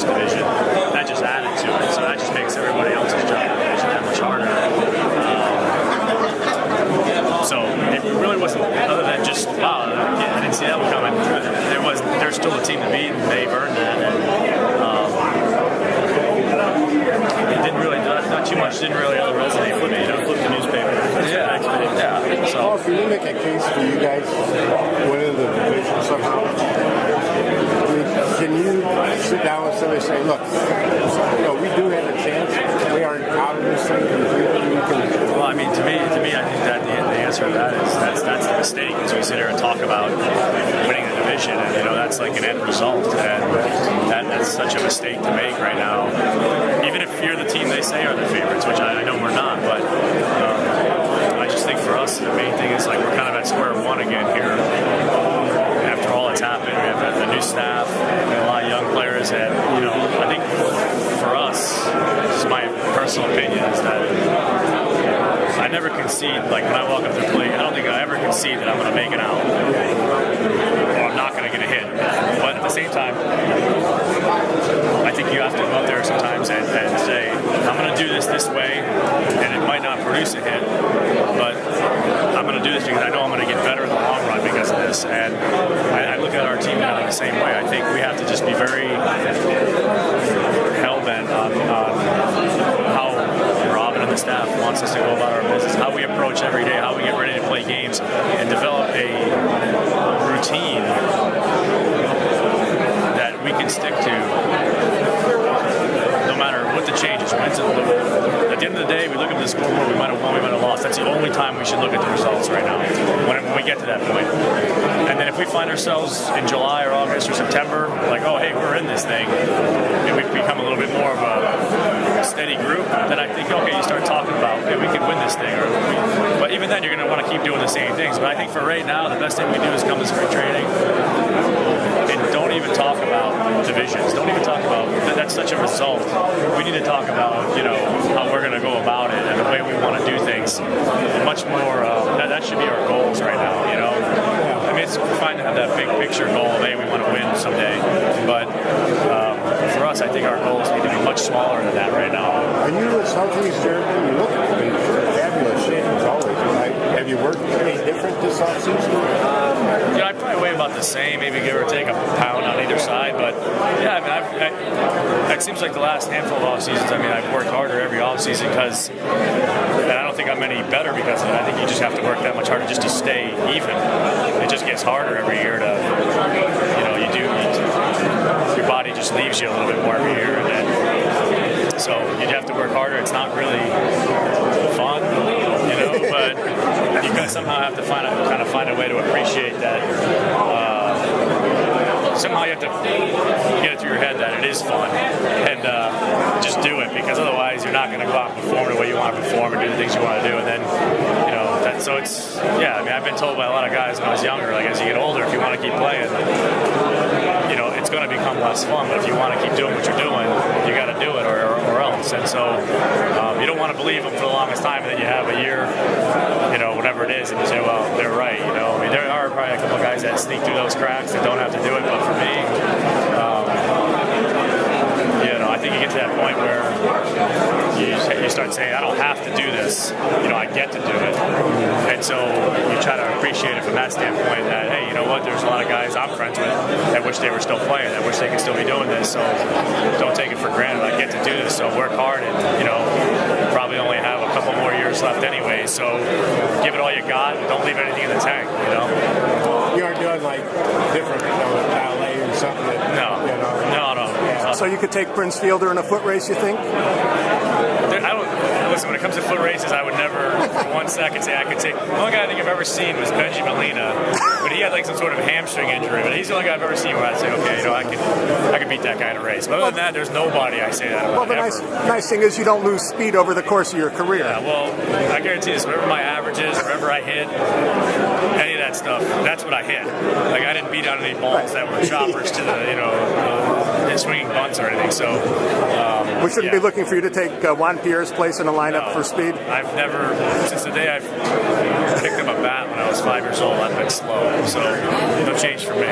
this division. That just added to it, so that just makes everybody else's job in the division that much harder. So it really wasn't, other than just, wow, I didn't see that one coming. They're still a team to beat, and they've earned that. And, it didn't really, not too much, didn't really resonate with me. You don't flip the newspaper. Yeah. So, Paul, can you make a case for you guys winning the division somehow? I mean, can you sit down with somebody and say, look, we do have a chance. We aren't out of this thing completely. Well, I mean, to me, I think that the answer to that is that's the mistake. As we sit here and talk about winning the division, and that's like an end result, and that's such a mistake to make right now. Even if you're the team they say are the favorites, which I know we're not, but I just think for us the main thing is like we're kind of at square one again here. After all that's happened, we have the new staff, a lot of young players, and I think for us, this is my personal opinion, is that I never concede. Like when I walk up to the plate, I don't think I ever concede that I'm going to make it out or I'm not going to get a hit. But at the same time, I think you have to go out there sometimes and say, I'm going to do this way, and it might not produce a hit, but I'm going to do this because I know I'm going to get better in the long run because of this. And I look at our team now in the same way. I think we have to just be very hell-bent on how Robin and the staff wants us to go about our business, how we approach every day, how we get ready to play games, and develop a routine that we can stick to no matter what the change is. At the end of the day, we look at the scoreboard, we might have won, we might have lost. That's the only time we should look at the results right now, when we get to that point. And then if we find ourselves in July or August or September, like, oh, hey, we're in this thing, and we've become a little bit more of a steady group, then I think, okay, you start talking about, okay, we can win this thing. But even then, you're going to want to keep doing the same things. But I think for right now, the best thing we do is come to spring training and don't even talk about divisions. Don't even talk about that's such a result. We need to talk about how we're going to go about it and the way we want to do things. And much more that should be our goals right now. I mean, it's fine to have that big picture goal of, hey, we want to win someday, but for us, I think our goals need to be much smaller than that right now. Are you a Southeast German? You look in fabulous shape as always. Have you worked any different this offseason? I probably weigh about the same, maybe give or take a pound on either side. But yeah, I mean, it seems like the last handful of off seasons. I mean, I've worked harder every off season because, and I don't think I'm any better because of it. I think you just have to work that much harder just to stay even. It just gets harder every year to, your body just leaves you a little bit more every year, and then, so you have to work harder. It's not really fun, but you somehow have to find a way to appreciate that. Somehow you have to get it through your head that it is fun and just do it, because otherwise you're not going to go out and perform the way you want to perform and do the things you want to do. And then, so it's, I mean, I've been told by a lot of guys when I was younger, like, as you get older, if you want to keep playing, it's going to become less fun. But if you want to keep doing what you're doing, you got to do it or else. And so you don't want to believe them for the longest time, and then you have a year, whatever it is, and you say, well, they're right. I mean, there are probably a couple of guys that sneak through those cracks that don't have to do it. But for me, I think you get to that point where you start saying, I don't have to do this, I get to do it. And so you try to appreciate it from that standpoint that, hey, you know what, there's a lot of guys I'm friends with that wish they were still playing, that wish they could still be doing this, so don't take it for granted. I get to do this, so work hard, and, probably only have a couple more years left anyway, so give it all you got, and don't leave anything in the tank, You aren't doing, like, different, ballet or something that, No. So you could take Prince Fielder in a foot race, you think? Listen, when it comes to foot races, I would never for 1 second say I could take. The only guy I think I've ever seen was Benjamin Lina, but he had like some sort of hamstring injury. But he's the only guy I've ever seen where I'd say, okay, I could beat that guy in a race. But other than that, there's nobody I say that about. Well, the nice thing is you don't lose speed over the course of your career. Yeah, well, I guarantee this, whatever my average is, wherever I hit, any of that stuff, that's what I hit. Like, I didn't beat out any balls that were choppers to the swinging bunts or anything. So we shouldn't be looking for you to take Juan Pierre's place in the lineup for speed. I've never, since the day I've picked up a bat when I was 5 years old, I've been slow. So no change for me.